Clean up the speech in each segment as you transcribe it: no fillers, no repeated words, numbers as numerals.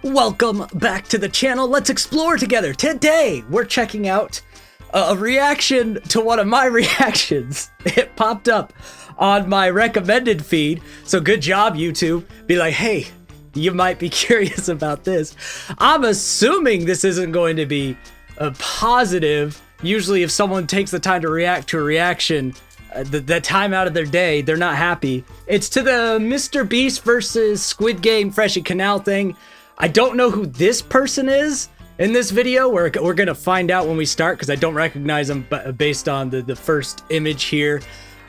Welcome back to the channel. Let's explore together. Today, we're checking out a reaction to one of my reactions. It popped up on my recommended feed, so good job, YouTube. Be like, hey, you might be curious about this. I'm assuming this isn't going to be a positive. Usually, if someone takes the time to react to a reaction, the time out of their day, they're not happy. It's to the Mr. Beast versus Squid Game Freshy Kanal thing. I don't know who this person is in this video. We're gonna find out when we start because I don't recognize him based on the first image here.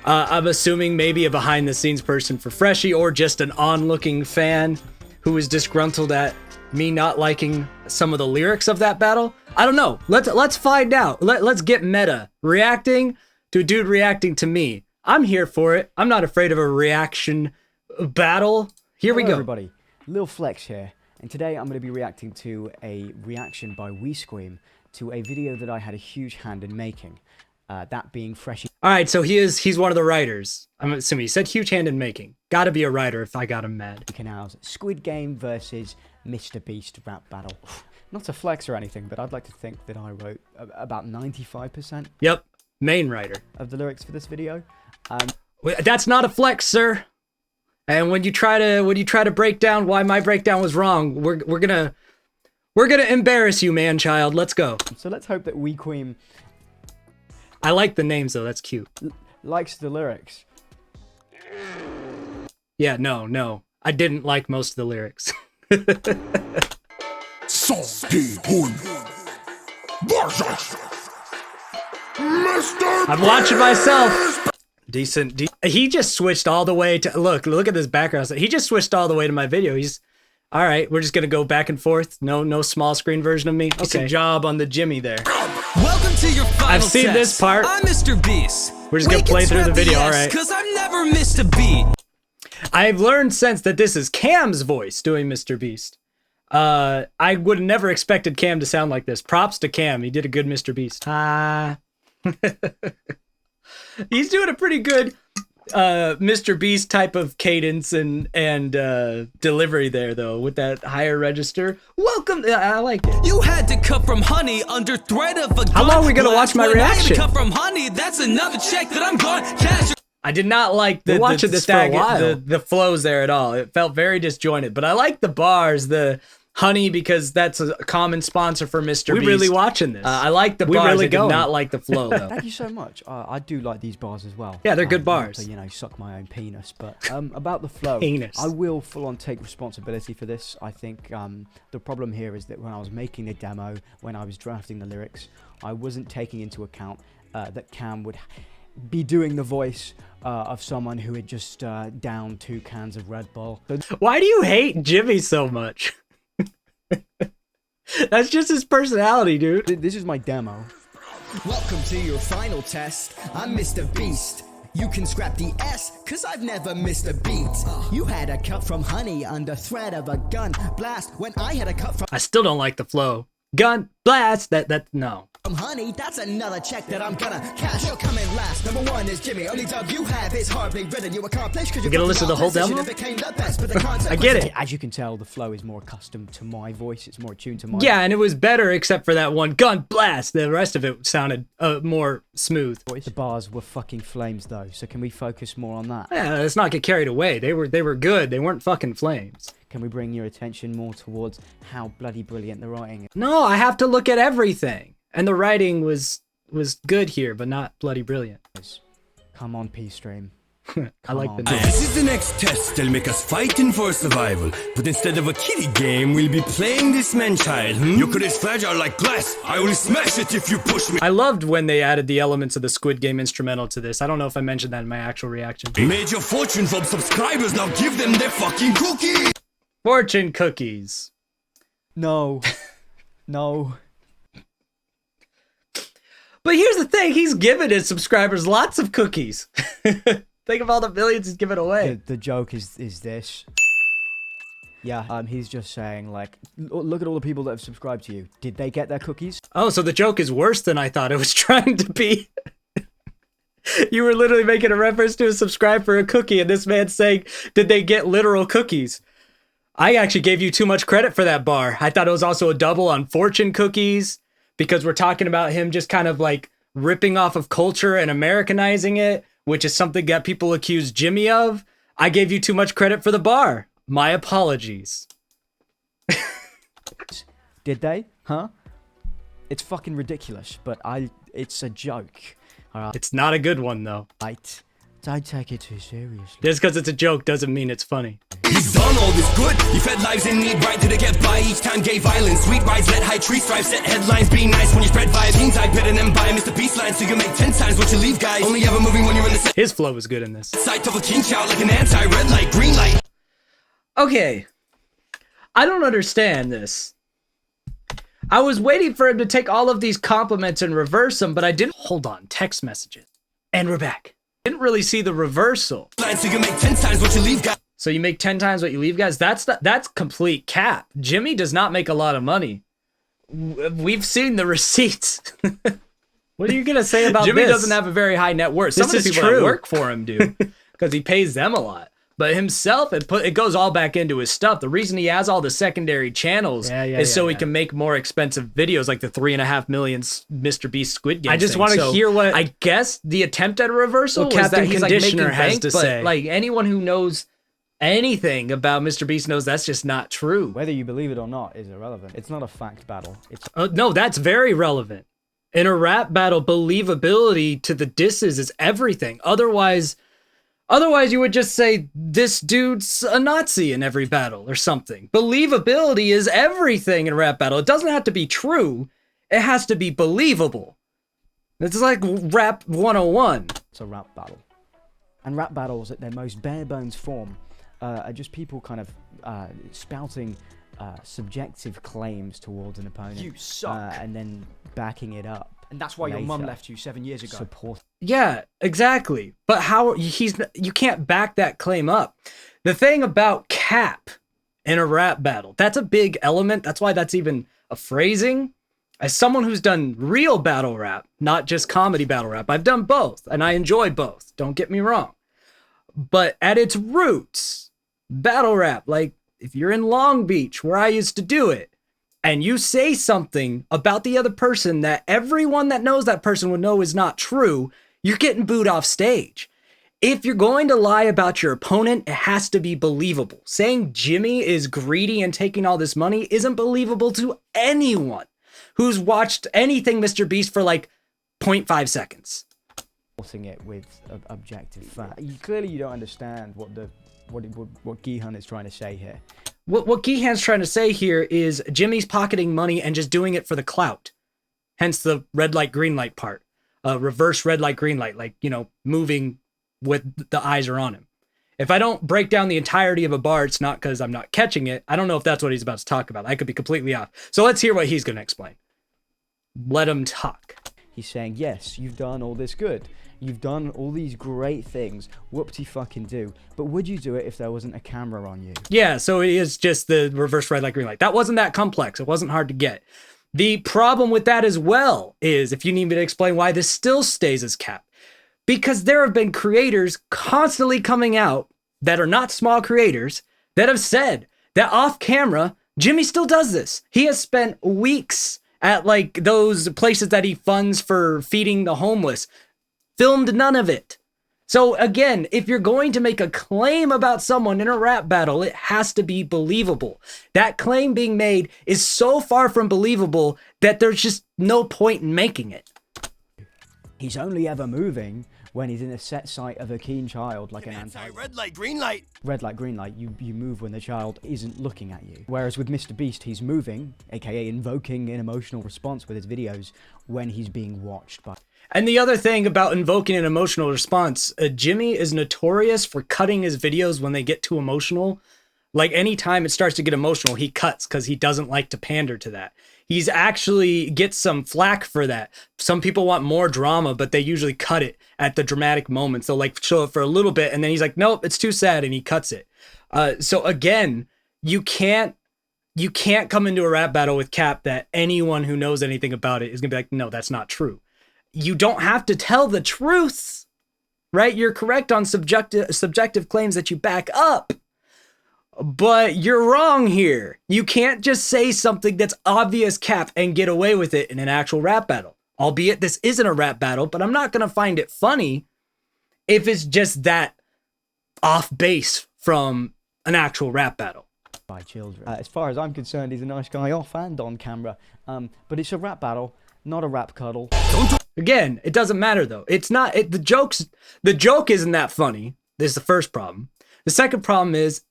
I'm assuming maybe a behind the scenes person for Freshy or just an on-looking fan who is disgruntled at me not liking some of the lyrics of that battle. I don't know. Let's find out. Let's get meta. Reacting to a dude reacting to me. I'm here for it. I'm not afraid of a reaction battle. Here we go. Everybody, Lil Flex here. And today I'm going to be reacting to a reaction by Screem to a video that I had a huge hand in making, that being Freshy. All right, so he's one of the writers. I'm assuming he said huge hand in making. Gotta be a writer if I got him mad. Kanal's Squid Game versus Mr. Beast rap battle. Not a flex or anything, but I'd like to think that I wrote about 95%. Yep, main writer of the lyrics for this video. That's not a flex, sir. And when you try to break down why my breakdown was wrong, we're gonna embarrass you, man child. Let's go. So let's hope that Screem. I like the names though. That's cute. Likes the lyrics. Yeah, no, I didn't like most of the lyrics. I'm watching myself. Decent. He just switched all the way to look at this background. He just switched all the way to my video. He's all right. We're just gonna go back and forth. No small screen version of me. Okay. Decent job on the Jimmy there. Welcome to your final I've seen test. This part. I'm Mr. Beast. We're just gonna play through the video. All right. Because I've never missed a beat. I've learned since that this is Cam's voice doing Mr. Beast. I would have never expected Cam to sound like this. Props to Cam. He did a good Mr. Beast. He's doing a pretty good Mr. Beast type of cadence and delivery there, though, with that higher register. Welcome. I like it. You had to cut from honey under threat of a gun. How long are we gonna watch my reaction? Cut from honey. That's another check that I'm going to cash. I did not like the flows there at all. It felt very disjointed, but I like the bars, the honey, because that's a common sponsor for Mr. Beast. We really watching this. I like the bars. Really I did not like the flow, though. Thank you so much. I do like these bars as well. Yeah, they're good bars. To, suck my own penis. But about the flow, I will full on take responsibility for this. I think the problem here is that when I was making the demo, when I was drafting the lyrics, I wasn't taking into account that Cam would be doing the voice of someone who had just downed 2 cans of Red Bull. Why do you hate Jimmy so much? That's just his personality, dude. This is my demo. Welcome to your final test. I'm Mr. Beast. You can scrap the S, cause I've never missed a beat. You had a cut from honey under threat of a gun blast when I had a cut from... I still don't like the flow. Gun blast, no. From honey, that's another check that I'm gonna cash. You're coming last. Number 1 is Jimmy. Only dub you have is hardly written. You accomplished because you gonna listen to the whole demo? I get it. As you can tell, the flow is more accustomed to my voice. It's more attuned to my... Yeah, and it was better except for that one gun blast. The rest of it sounded more smooth. The bars were fucking flames, though. So can we focus more on that? Yeah, let's not get carried away. They were good. They weren't fucking flames. Can we bring your attention more towards how bloody brilliant the writing is? No, I have to look at everything. And the writing was good here, but not bloody brilliant. Come on, Streem. I like the name. This is the next test. They'll make us fighting for survival. But instead of a kiddie game, we'll be playing this man-child. Your career is fragile like glass. I will smash it if you push me. I loved when they added the elements of the Squid Game instrumental to this. I don't know if I mentioned that in my actual reaction. Made your fortune from subscribers. Now give them their fucking cookie. Fortune cookies. No. No. But here's the thing, he's giving his subscribers lots of cookies. Think of all the millions he's giving away. The joke is this. Yeah, he's just saying, like, look at all the people that have subscribed to you. Did they get their cookies? Oh, so the joke is worse than I thought it was trying to be. You were literally making a reference to a subscribe for a cookie, and this man's saying, did they get literal cookies? I actually gave you too much credit for that bar. I thought it was also a double on fortune cookies because we're talking about him just kind of like ripping off of culture and Americanizing it, which is something that people accuse Jimmy of. I gave you too much credit for the bar. My apologies. Did they? Huh? It's fucking ridiculous, but it's a joke. All right. It's not a good one though. Right. Don't take it too seriously. Just because it's a joke doesn't mean it's funny. He's done all this good. You fed lives in need, right? Did it get by? Each time gay violence. Sweet rides, let high trees thrive. Set headlines, be nice when you spread vibes. Teens I better than buy Mr. Beast line, so you make 10 times what you leave, guys. Only ever moving when you're in the His flow is good in this. sight of a king child, like an anti-red light, green light. Okay. I don't understand this. I was waiting for him to take all of these compliments and reverse them, but I didn't. Hold on. Text messages. And we're back. Didn't really see the reversal. So you make 10 times what you leave, guys. So you make 10 times what you leave, guys? That's complete cap. Jimmy does not make a lot of money. We've seen the receipts. What are you going to say about Jimmy this? doesn't have a very high net worth. Some Some of the people people that that work work for him do, because he pays them a lot. But himself, it goes all back into his stuff. The reason he has all the secondary channels is so he can make more expensive videos, like the 3.5 million Mr. Beast Squid Game. I just want to hear what I guess the attempt at a reversal was Captain that he's like Conditioner making has bank, to but say. like anyone who knows anything about Mr. Beast knows that's just not true. Whether you believe it or not is irrelevant. It's not a fact battle. It's No, that's very relevant. In a rap battle, believability to the disses is everything. Otherwise you would just say this dude's a Nazi in every battle or something. Believability is everything in a rap battle. It doesn't have to be true. It has to be believable. It's like rap 101. It's a rap battle. And rap battles at their most bare bones form are just people kind of spouting subjective claims towards an opponent. You suck. And then backing it up. And that's why your mum later. left you 7 years ago. Support. Yeah, exactly. But you can't back that claim up. The thing about cap in a rap battle, that's a big element. That's why that's even a phrasing. As someone who's done real battle rap, not just comedy battle rap, I've done both and I enjoy both. Don't get me wrong. But at its roots, battle rap, like if you're in Long Beach where I used to do it, and you say something about the other person that everyone that knows that person would know is not true, you're getting booed off stage. If you're going to lie about your opponent, it has to be believable. Saying Jimmy is greedy and taking all this money isn't believable to anyone who's watched anything Mr. Beast for like 0.5 seconds. Supporting it with objective fact. Clearly you don't understand what Gihan is trying to say here. What Gihan's trying to say here is Jimmy's pocketing money and just doing it for the clout. Hence the red light, green light part. Reverse red light, green light, like, moving with the eyes are on him. If I don't break down the entirety of a bar, it's not because I'm not catching it. I don't know if that's what he's about to talk about. I could be completely off. So let's hear what he's going to explain. Let him talk. He's saying, yes, you've done all this good. You've done all these great things. Whoop-de-fucking-do. But would you do it if there wasn't a camera on you? Yeah, so it is just the reverse red light, green light. That wasn't that complex. It wasn't hard to get. The problem with that as well is, if you need me to explain why this still stays as cap, because there have been creators constantly coming out that are not small creators that have said that off camera, Jimmy still does this. He has spent weeks at like those places that he funds for feeding the homeless. Filmed none of it. So again, if you're going to make a claim about someone in a rap battle, it has to be believable. That claim being made is so far from believable that there's just no point in making it. He's only ever moving when he's in a set sight of a keen child, like an Red light, green light. red light, green light. You move when the child isn't looking at you. Whereas with Mr. Beast, he's moving, aka invoking an emotional response with his videos when he's being watched by. And the other thing about invoking an emotional response, Jimmy is notorious for cutting his videos when they get too emotional. Like anytime it starts to get emotional, he cuts because he doesn't like to pander to that. He's actually gets some flack for that. Some people want more drama, but they usually cut it at the dramatic moments. They'll like show it for a little bit and then he's like, nope, it's too sad, and he cuts it. So again, you can't come into a rap battle with cap that anyone who knows anything about it is gonna be like, no, that's not true. You don't have to tell the truth, right? You're correct on subjective claims that you back up. But you're wrong here. You can't just say something that's obvious cap and get away with it in an actual rap battle. Albeit this isn't a rap battle, but I'm not going to find it funny if it's just that off base from an actual rap battle. By children. As far as I'm concerned, he's a nice guy off and on camera. But it's a rap battle, not a rap cuddle. Again, it doesn't matter though. It's not, the joke isn't that funny. This is the first problem. The second problem is,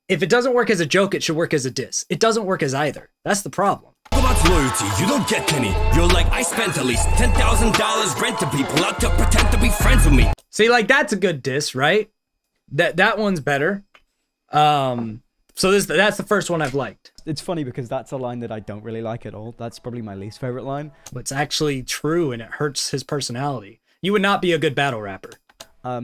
if it doesn't work as a joke, it should work as a diss. It doesn't work as either. That's the problem. About loyalty, you don't get any. You're like, I spent at least $10,000 rent to people out to pretend to be friends with me. See, like, that's a good diss, right? That one's better. So that's the first one I've liked. It's funny because that's a line that I don't really like at all. That's probably my least favorite line. But it's actually true and it hurts his personality. You would not be a good battle rapper.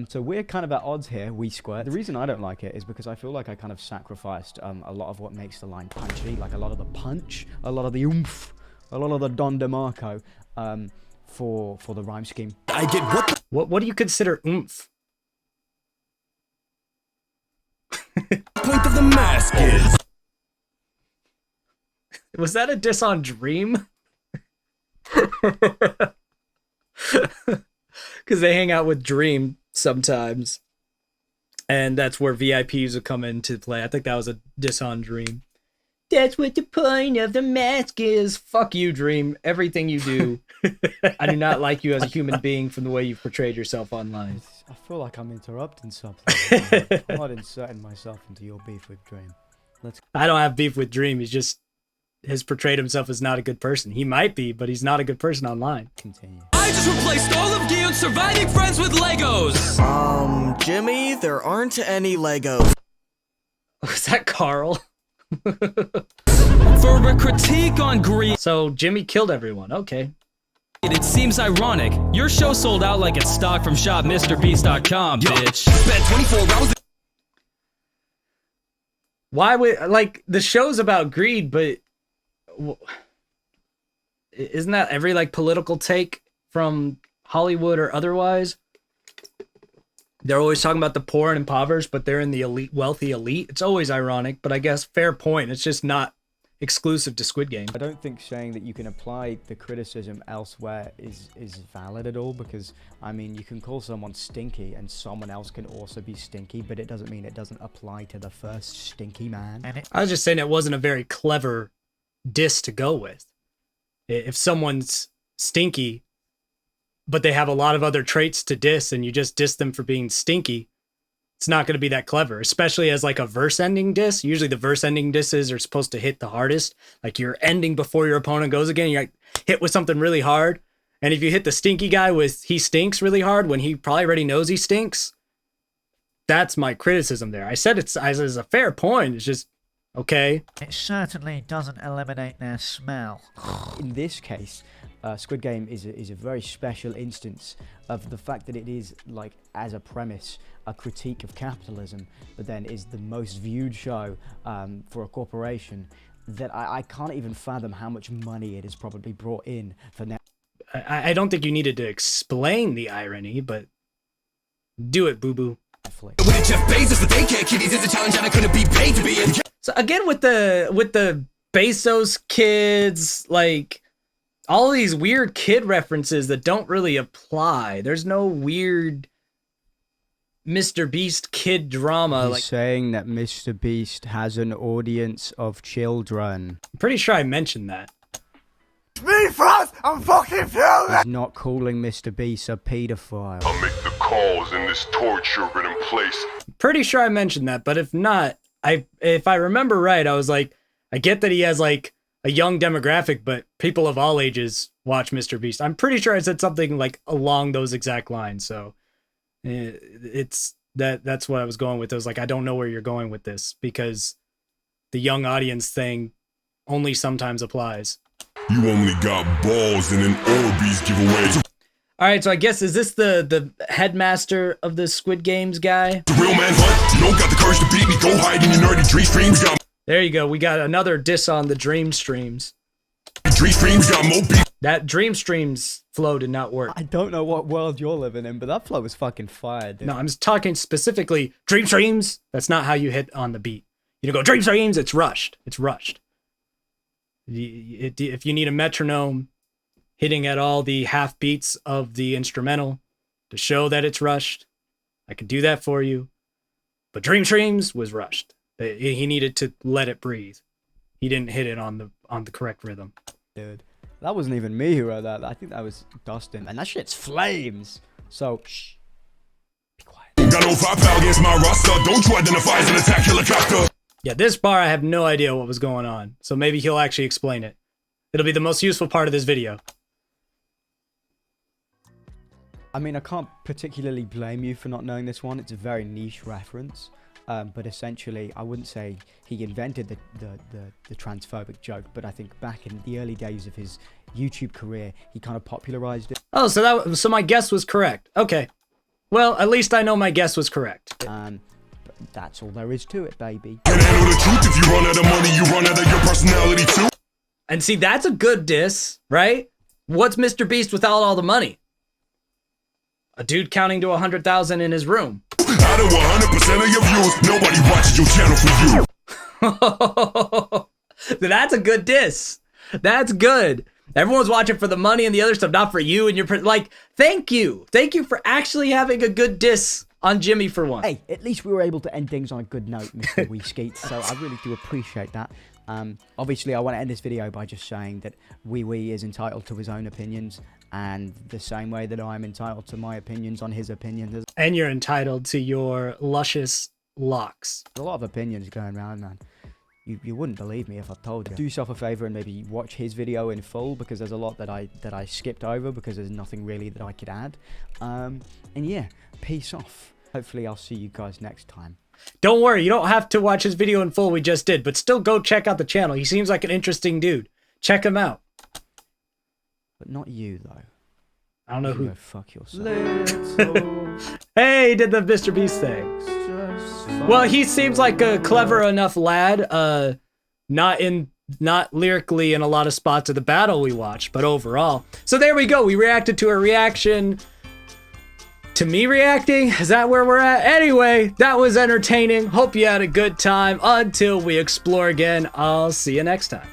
So we're kind of at odds here, we Squid. The reason I don't like it is because I feel like I kind of sacrificed a lot of what makes the line punchy, like a lot of the punch, a lot of the oomph, a lot of the Don DeMarco for the rhyme scheme. I get What do you consider oomph? point of the mask is. Was that a diss on Dream? Because they hang out with Dream sometimes. And that's where VIPs would come into play. I think that was a diss on Dream. That's what the point of the mask is. Fuck you, Dream. Everything you do. I do not like you as a human being from the way you've portrayed yourself online. I feel like I'm interrupting something. I'm not inserting myself into your beef with Dream. I don't have beef with Dream. He's just has portrayed himself as not a good person. He might be, but he's not a good person online. Continue. I just replaced all of Gion's surviving friends with Legos. Jimmy, there aren't any Legos. Was that Carl? For a critique on greed, So Jimmy killed everyone. Okay. it seems ironic. Your show sold out like it's stock from shopmrbeast.com, bitch. Spent 24 hours. Why would, like, the show's about greed, but isn't that every, like, political take from Hollywood or otherwise? They're always talking about the poor and impoverished, but they're in the elite, wealthy elite. It's always ironic, but I guess fair point. It's just not exclusive to Squid Game. I don't think saying that you can apply the criticism elsewhere is valid at all, because I mean, you can call someone stinky and someone else can also be stinky, but it doesn't mean it doesn't apply to the first stinky man. I was just saying it wasn't a very clever diss to go with. If someone's stinky, but they have a lot of other traits to diss and you just diss them for being stinky, it's not going to be that clever, especially as like a verse ending diss. Usually the verse ending disses are supposed to hit the hardest. Like you're ending before your opponent goes again. You're like hit with something really hard. And if you hit the stinky guy with he stinks really hard when he probably already knows he stinks, that's my criticism there. I said it's a fair point. It's just, okay. It certainly doesn't eliminate their smell. In this case, Squid Game is a very special instance of the fact that it is, like, as a premise, a critique of capitalism, but then is the most viewed show for a corporation that I can't even fathom how much money it has probably brought in for now. I don't think you needed to explain the irony, but do it, boo-boo. With Jeff Bezos for daycare kitties is a challenge and I couldn't be paid to be in. So again, with the Bezos kids, like, all these weird kid references that don't really apply. There's no weird Mr. Beast kid drama. He's like saying that Mr. Beast has an audience of children. I'm pretty sure I mentioned that. Me first, I'm fucking feeling. He's not calling Mr. Beast a pedophile. I'll make the calls in this torture ridden place. Pretty sure I mentioned that, but if not, if I remember right, I was like, I get that he has like a young demographic, but people of all ages watch Mr. Beast. I'm pretty sure I said something like along those exact lines. So it's that's what I was going with. I was like, I don't know where you're going with this because the young audience thing only sometimes applies. You only got balls in an Orbeez giveaway. All right, so I guess, is this the headmaster of the Squid Games guy? The real man hunt. You don't got the courage to beat me. Go hide in your nerdy dream streams. Got There you go. We got another diss on the Dream Streams. dream streams. Got more beat. That Dream Streams flow did not work. I don't know what world you're living in, but that flow was fucking fire, dude. No, I'm just talking specifically Dream Streams. That's not how you hit on the beat. You don't go, Dream Streams, it's rushed. It's rushed. If you need a metronome hitting at all the half beats of the instrumental to show that it's rushed, I can do that for you. But Dream Streams was rushed. He needed to let it breathe. He didn't hit it on the correct rhythm. Dude, that wasn't even me who wrote that. I think that was Dustin. And that shit's flames. So, shh. Be quiet. Got no firepower against my roster. Don't you identify as an attack helicopter? Yeah, this bar, I have no idea what was going on. So maybe he'll actually explain it. It'll be the most useful part of this video. I mean, I can't particularly blame you for not knowing this one. It's a very niche reference. But essentially, I wouldn't say he invented the transphobic joke, but I think back in the early days of his YouTube career, he kind of popularized it. Oh, so my guess was correct. Okay. Well, at least I know my guess was correct. But that's all there is to it, baby. Can handle the truth. If you run out of money, you run out of your personality too. And see, that's a good diss, right? What's Mr. Beast without all the money? A dude counting to 100,000 in his room. Out of 100% of your views, nobody watches your channel for you. That's a good diss. That's good. Everyone's watching for the money and the other stuff, not for you and your... Like, thank you. Thank you for actually having a good diss on Jimmy for once. Hey, at least we were able to end things on a good note, Mr. Wee Skeet, so I really do appreciate that. Obviously, I want to end this video by just saying that Wee Wee is entitled to his own opinions, and the same way that I'm entitled to my opinions on his opinions. And you're entitled to your luscious locks. There's a lot of opinions going around, man. You wouldn't believe me if I told you. Do yourself a favor and maybe watch his video in full, because there's a lot that I skipped over because there's nothing really that I could add. And yeah, peace off. Hopefully I'll see you guys next time. Don't worry, you don't have to watch his video in full, we just did, but still go check out the channel. He seems like an interesting dude. Check him out. But not you, though. I don't know who. Go fuck yourself. Hey, he did the Mr. Beast thing. Well, he seems like a clever enough lad. Not lyrically in a lot of spots of the battle we watched, but overall. So there we go. We reacted to a reaction to me reacting. Is that where we're at? Anyway, that was entertaining. Hope you had a good time. Until we explore again, I'll see you next time.